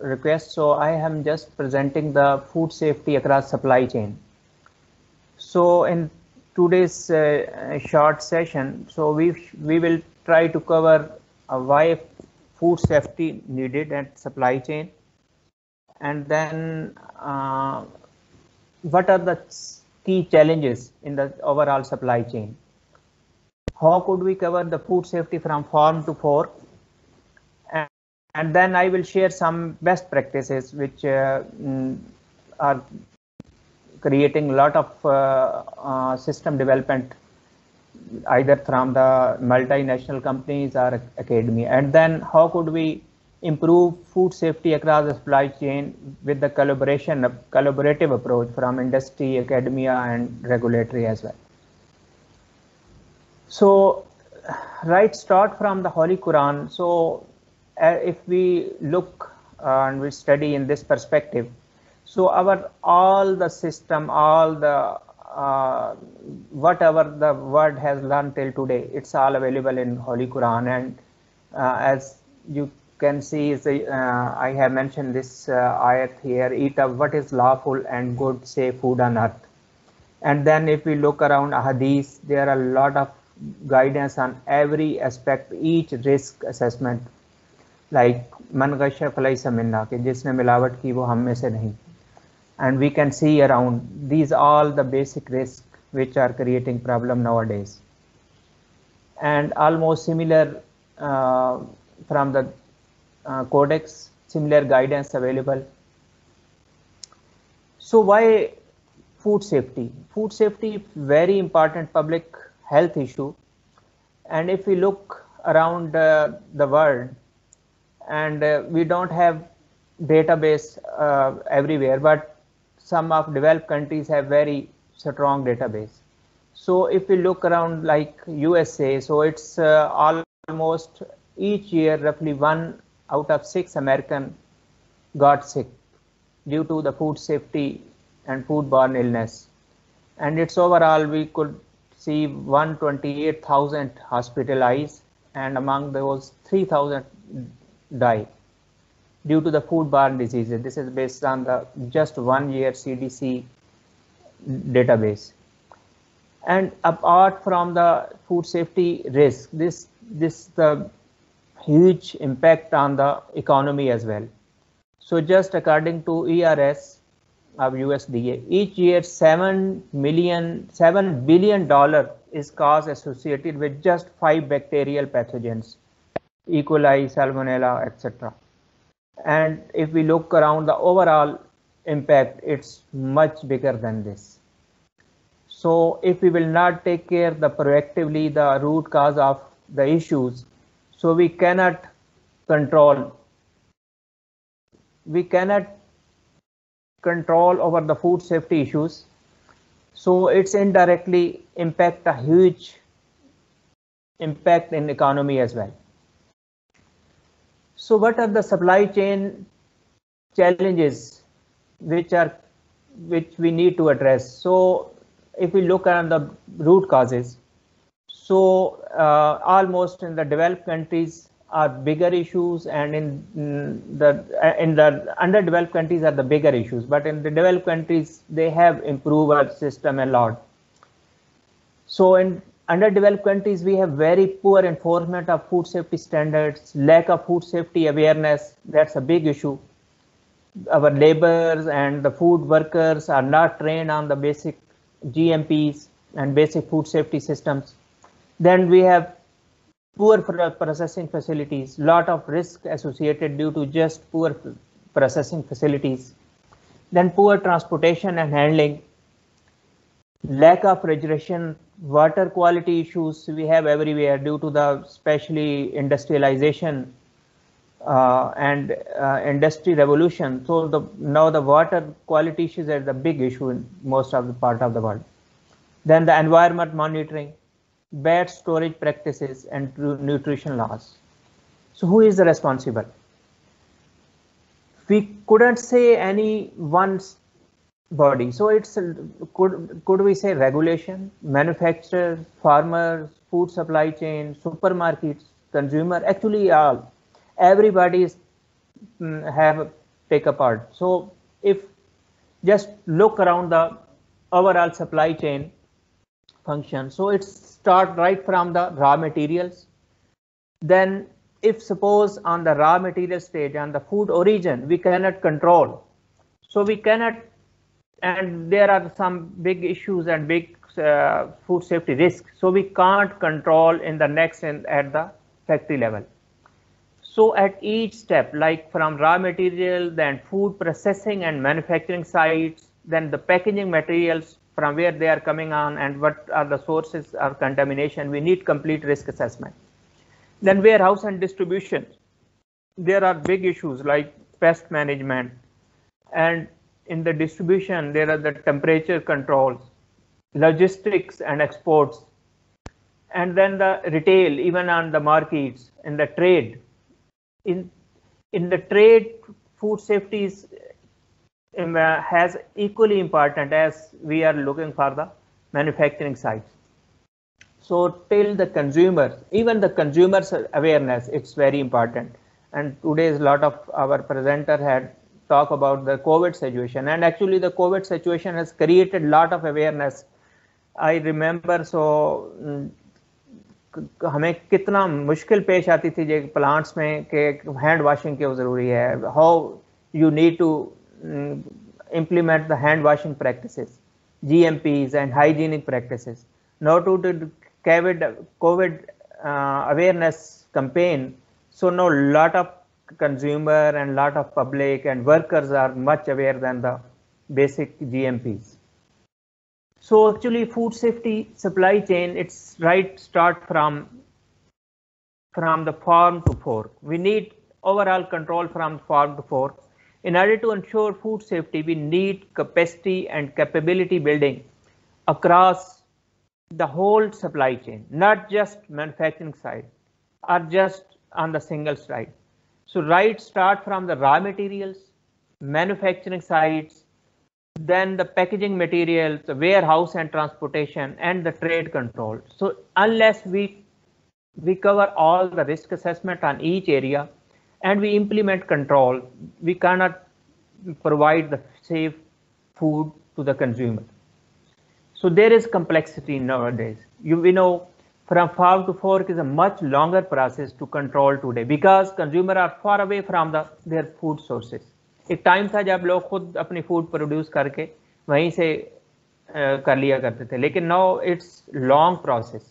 request, so I am just presenting the food safety across supply chain. So in today's short session, so we will try to cover why food safety needed at supply chain, and then what are the key challenges in the overall supply chain. How could we cover the food safety from farm to fork? And then I will share some best practices which are creating a lot of system development, either from the multinational companies or academia. And then how could we improve food safety across the supply chain with the collaborative approach from industry, academia, and regulatory as well. So right, start from the Holy Quran. So if we look and we study in this perspective, so all the system, all the whatever the world has learned till today, it's all available in Holy Quran. And as you can see, I have mentioned this ayat here: eat of what is lawful and good, safe food on earth. And then if we look around hadith, there are a lot of guidance on every aspect, each risk assessment, like man ghasha falaysa minna, कि जिसने मिलावट की वो हम में से नहीं. And we can see around these all the basic risks which are creating problem nowadays. And almost similar from the codex, similar guidance available. So why food safety? Food safety, very important public health issue. And if we look around the world, and we don't have database everywhere, but some of developed countries have very strong database. So if we look around like USA, so it's almost each year roughly 1 out of 6 American got sick due to the food safety and foodborne illness. And it's overall we could see 128,000 hospitalized, and among those 3,000 die due to the foodborne diseases. This is based on the just 1 year CDC database. And apart from the food safety risk, this the huge impact on the economy as well. So just according to ERS of USDA, each year $7 billion is cost associated with just 5 bacterial pathogens: E. coli, Salmonella, etc. And if we look around the overall impact, it's much bigger than this. So if we will not take care proactively the root cause of the issues, so we cannot control over the food safety issues. So it's indirectly impact a huge impact in economy as well. So what are the supply chain challenges which we need to address? So if we look at the root causes, so almost in the developed countries are bigger issues, and in the underdeveloped countries are the bigger issues. But in the developed countries, they have improved our system a lot. So in underdeveloped countries, we have very poor enforcement of food safety standards, lack of food safety awareness. That's a big issue. Our laborers and the food workers are not trained on the basic GMPs and basic food safety systems. Then we have poor processing facilities, lot of risk associated due to just poor processing facilities. Then poor transportation and handling, lack of refrigeration, water quality issues we have everywhere due to the especially industrialization and industry revolution. So now the water quality issues are the big issue in most of the part of the world. Then the environment monitoring, bad storage practices, and nutrition laws. So who is the responsible? We couldn't say any one body. So it's could we say regulation, manufacturers, farmers, food supply chain, supermarkets, consumer, actually everybody is take a part. So if just look around the overall supply chain function, so it start right from the raw materials. Then if suppose on the raw material stage and the food origin we cannot control, so we cannot, and there are some big issues and big food safety risks, so we can't control in the next and at the factory level. So at each step, like from raw material, then food processing and manufacturing sites, then the packaging materials from where they are coming on and what are the sources of contamination, we need complete risk assessment. Then warehouse and distribution, there are big issues like pest management, and in the distribution there are the temperature controls, logistics and exports, and then the retail, even on the markets, in the trade. In the trade, food safety is has equally important as we are looking for the manufacturing sites. So till the consumers, even the consumers awareness, it's very important. And today's lot of our presenter had talked about the COVID situation, and actually the COVID situation has created a lot of awareness. I remember, so हमें कितना मुश्किल पेश आती थी जो plants में कि hand washing क्यों ज़रूरी है, how you need to implement the hand washing practices, GMPs and hygienic practices. Now to the COVID awareness campaign, so now lot of consumer and lot of public and workers are much aware than the basic GMPs. So actually food safety supply chain, it's right start from the farm to fork. We need overall control from farm to fork. In order to ensure food safety, we need capacity and capability building across the whole supply chain, not just manufacturing side or just on the single side. So right start from the raw materials, manufacturing sites, then the packaging materials, the warehouse and transportation, and the trade control. So unless we cover all the risk assessment on each area and we implement control, we cannot provide the safe food to the consumer. So there is complexity nowadays. We know from farm to fork is a much longer process to control today because consumers are far away from their food sources. एक time था जब लोग खुद अपनी food produce करके वहीं से कर लिया करते थे, लेकिन now it's long process.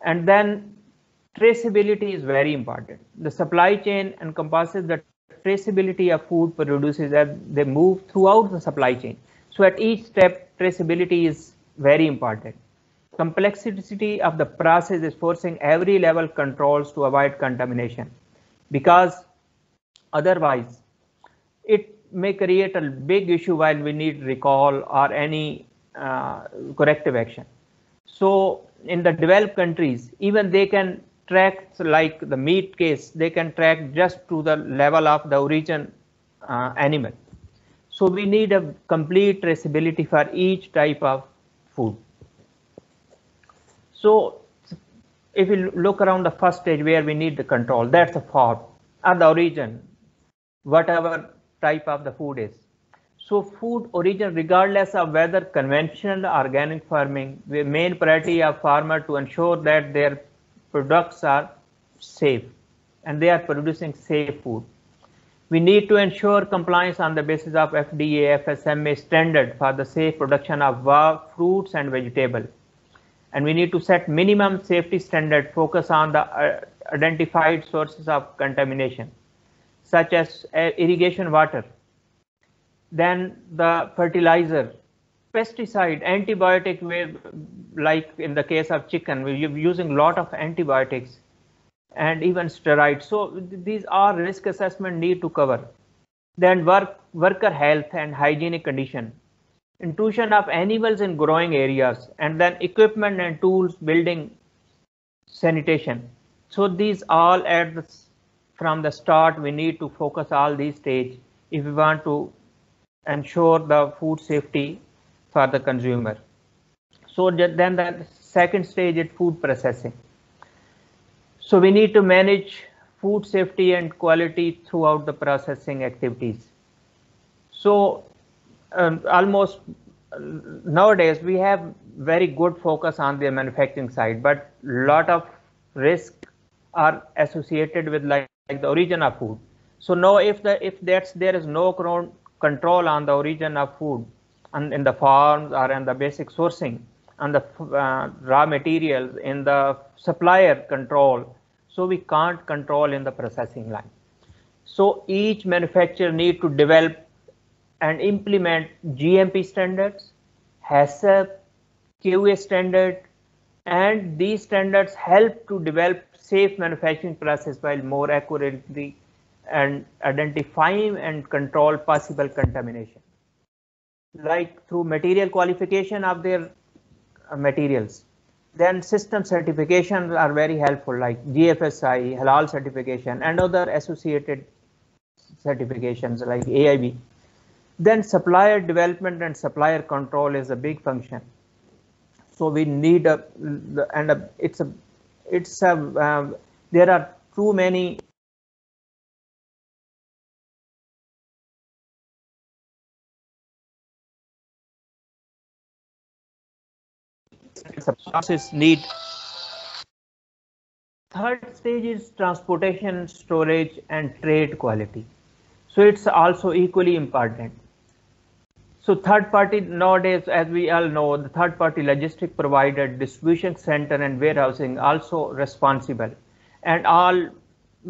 And then traceability is very important. The supply chain encompasses the traceability of food produced as they move throughout the supply chain. So at each step, traceability is very important. Complexity of the process is forcing every level controls to avoid contamination, because otherwise it may create a big issue while we need recall or any corrective action. So in the developed countries, even they can track, like the meat case, they can track just to the level of the origin animal. So we need a complete traceability for each type of food. So if you look around the first stage where we need the control, that's the farm or the origin, whatever type of the food is. So food origin, regardless of whether conventional or organic farming, the main priority of farmer to ensure that their products are safe and they are producing safe food. We need to ensure compliance on the basis of FDA, FSMA standard for the safe production of fruits and vegetables. And we need to set minimum safety standard, focus on the identified sources of contamination, such as irrigation water, then the fertilizer, pesticide, antibiotic, like in the case of chicken, we're using a lot of antibiotics and even steroids. So these are risk assessment need to cover. Then worker health and hygienic condition, intrusion of animals in growing areas, and then equipment and tools, building, sanitation. So these all from the start, we need to focus all these stages if we want to ensure the food safety for the consumer. So then the second stage is food processing. So we need to manage food safety and quality throughout the processing activities. So almost nowadays we have very good focus on the manufacturing side, but lot of risks are associated with like the origin of food. So now if there is no control on the origin of food and in the farms or in the basic sourcing and the raw materials in the supplier control, so we can't control in the processing line. So each manufacturer need to develop and implement GMP standards, HACCP, QA standard, and these standards help to develop safe manufacturing process while more accurately and identifying and control possible contamination. Like through material qualification of their materials. Then system certifications are very helpful, like GFSI, Halal certification, and other associated certifications like AIB. Then supplier development and supplier control is a big function. So we need there are too many process need. Third stage is transportation, storage, and trade quality. So it's also equally important. So third party nowadays, as we all know, the third party logistic provider, distribution center and warehousing also responsible. And all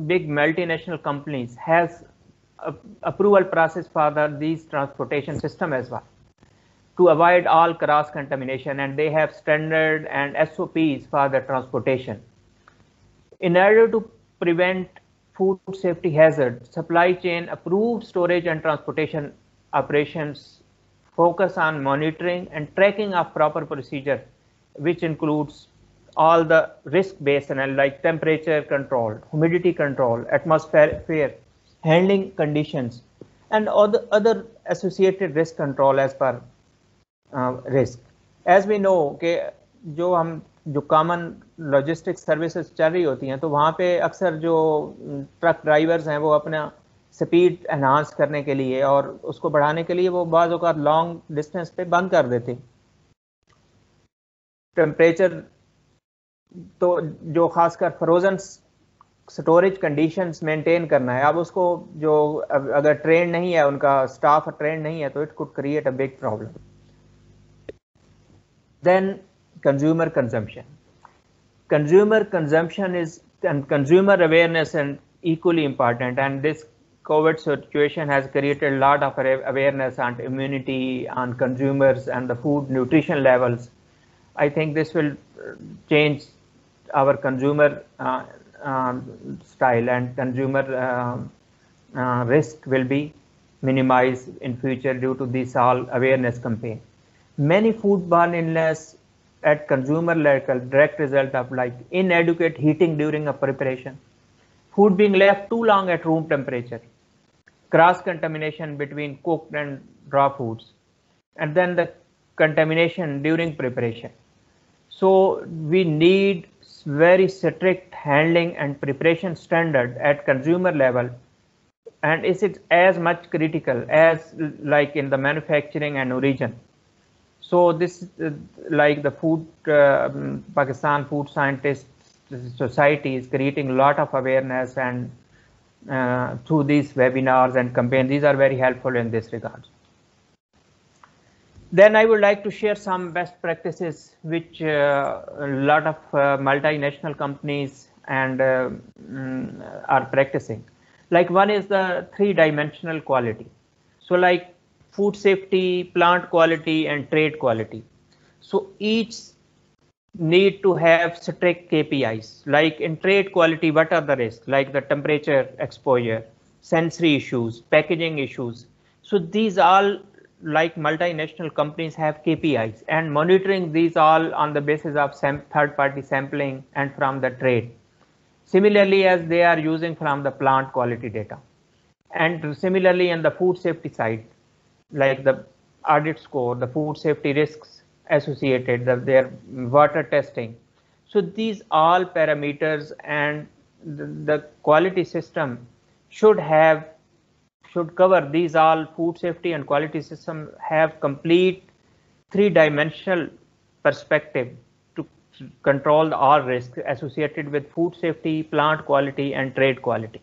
big multinational companies has approval process for these transportation system as well to avoid all cross contamination, and they have standard and SOPs for the transportation. In order to prevent food safety hazard, supply chain approved storage and transportation operations focus on monitoring and tracking of proper procedure, which includes all the risk-based analysis like temperature control, humidity control, atmosphere handling conditions, and other associated risk control as per risk. As we know कि जो common logistics services चल रही होती हैं, तो वहाँ पे अक्सर जो ट्रक ड्राइवर्स हैं वो अपना स्पीड एनहांस करने के लिए और उसको बढ़ाने के लिए वो बाज़ औक़ात लॉन्ग डिस्टेंस पे बंद कर देते। टेम्परेचर तो जो खासकर फ्रोजन स्टोरेज कंडीशंस मेंटेन करना है, अब उसको जो अगर ट्रेन नहीं है, उनका स्टाफ ट्रेन नहीं है, तो it could create a big problem. Then consumer consumption. Consumer consumption is and consumer awareness and equally important, and this COVID situation has created a lot of awareness on immunity on consumers and the food nutrition levels. I think this will change our consumer style, and consumer risk will be minimized in future due to this all awareness campaign. Many foodborne illness at consumer level direct result of like inadequate heating during a preparation, food being left too long at room temperature, cross contamination between cooked and raw foods, and then the contamination during preparation. So we need very strict handling and preparation standard at consumer level, and is it as much critical as like in the manufacturing and origin. So this like the food Pakistan Food Scientists Society is creating a lot of awareness, and through these webinars and campaigns, these are very helpful in this regard. Then I would like to share some best practices which a lot of multinational companies and are practicing. Like one is the 3-dimensional quality. So like food safety, plant quality, and trade quality. So each need to have strict KPIs. Like in trade quality, what are the risks? Like the temperature exposure, sensory issues, packaging issues. So these all like multinational companies have KPIs, and monitoring these all on the basis of third-party sampling and from the trade. Similarly, as they are using from the plant quality data. And similarly in the food safety side, like the audit score, the food safety risks associated, their water testing. So these all parameters and the quality system should cover these all. Food safety and quality system have complete three-dimensional perspective to control all risks associated with food safety, plant quality, and trade quality.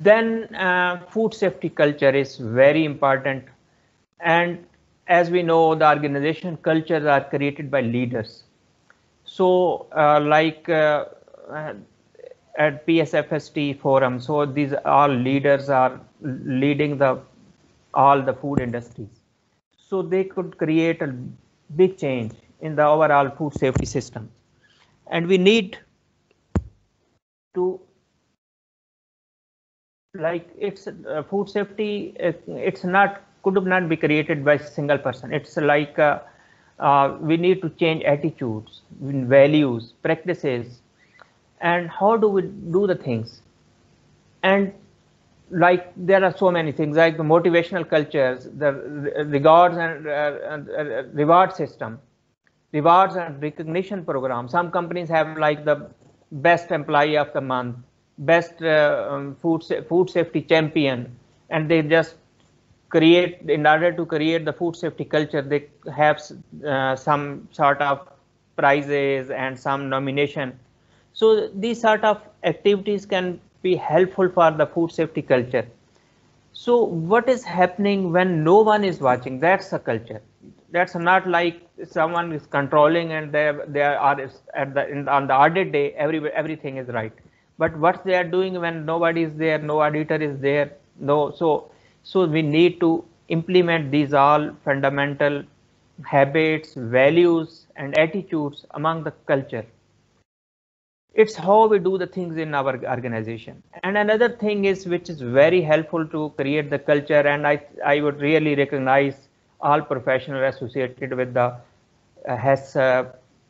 Then food safety culture is very important, and as we know, the organization cultures are created by leaders. So at PSFST forum, so these all leaders are leading all the food industries. So they could create a big change in the overall food safety system. And we need to, like, it's food safety, could not be created by a single person. It's like we need to change attitudes, values, practices, and how do we do the things. And like there are so many things like the motivational cultures, the rewards and reward system, rewards and recognition program. Some companies have like the best employee of the month, best food safety champion, and they just create, in order to create the food safety culture, they have some sort of prizes and some nomination. So these sort of activities can be helpful for the food safety culture. So what is happening when no one is watching? That's a culture. That's not like someone is controlling and they are at on the audit day, everything is right. But what they are doing when nobody is there, no auditor is there, so we need to implement these all fundamental habits, values, and attitudes among the culture. It's how we do the things in our organization. And another thing is, which is very helpful to create the culture, and I would really recognize all professionals associated with the HES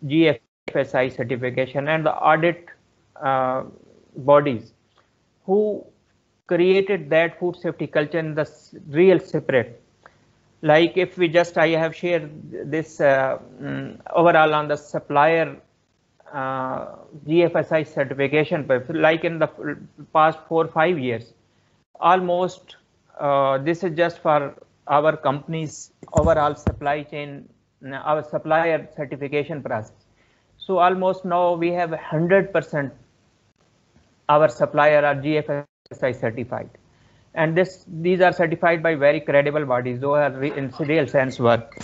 GFSI certification and the audit bodies who created that food safety culture in the real spirit. Like if we just, I have shared this overall on the supplier GFSI certification, like in the past 4 or 5 years, almost this is just for our company's overall supply chain, our supplier certification process. So almost now we have 100% our supplier are GFSI certified, and these are certified by very credible bodies who are in real sense work.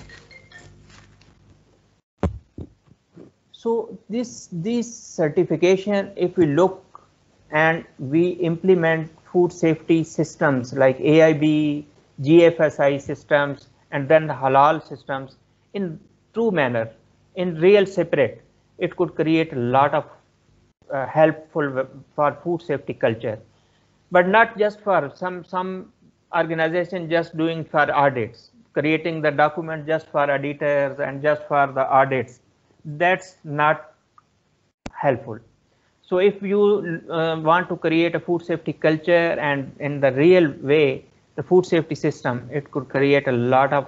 So this certification, if we look and we implement food safety systems like AIB, GFSI systems, and then the halal systems in true manner, in real spirit, it could create a lot of helpful for food safety culture. But not just for some organization just doing for audits, creating the document just for auditors and just for the audits. That's not helpful. So if you want to create a food safety culture and in the real way, the food safety system, it could create a lot of,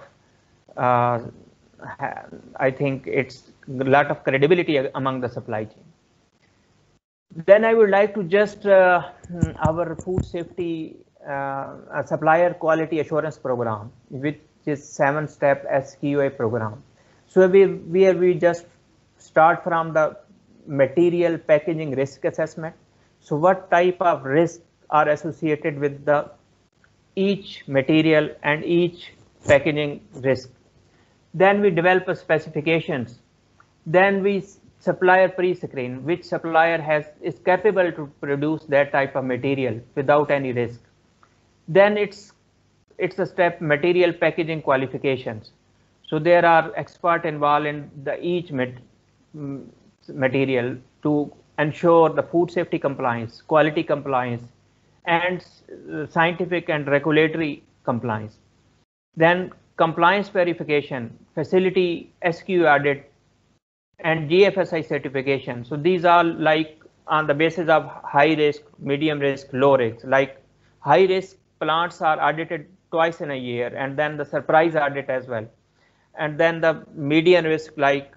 I think it's a lot of credibility among the supply chain. Then I would like to just our food safety supplier quality assurance program, which is 7-step SQA program. So we just start from the material packaging risk assessment. So what type of risks are associated with each material and each packaging risk. Then we develop a specifications. Then we supplier pre-screen, which supplier is capable to produce that type of material without any risk. Then it's a step material packaging qualifications. So there are experts involved in each material to ensure the food safety compliance, quality compliance, and scientific and regulatory compliance. Then compliance verification, facility SQ audit, and GFSI certification. So these are like on the basis of high risk, medium risk, low risk. Like high risk plants are audited twice in a year, and then the surprise audit as well. And then the medium risk, like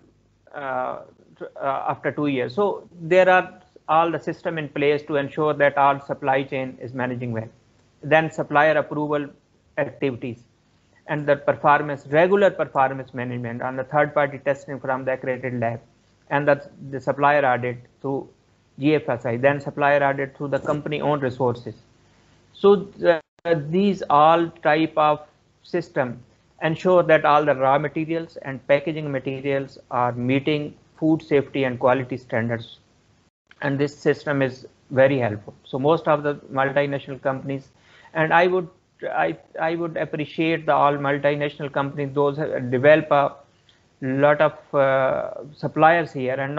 after 2 years. So there are all the system in place to ensure that our supply chain is managing well. Then supplier approval activities and the regular performance management and the third party testing from the accredited lab and the supplier audit through GFSI, then supplier audit through the company owned resources. So these all type of system ensure that all the raw materials and packaging materials are meeting food safety and quality standards. And this system is very helpful. So most of the multinational companies, and I would appreciate the all multinational companies, those develop a lot of suppliers here and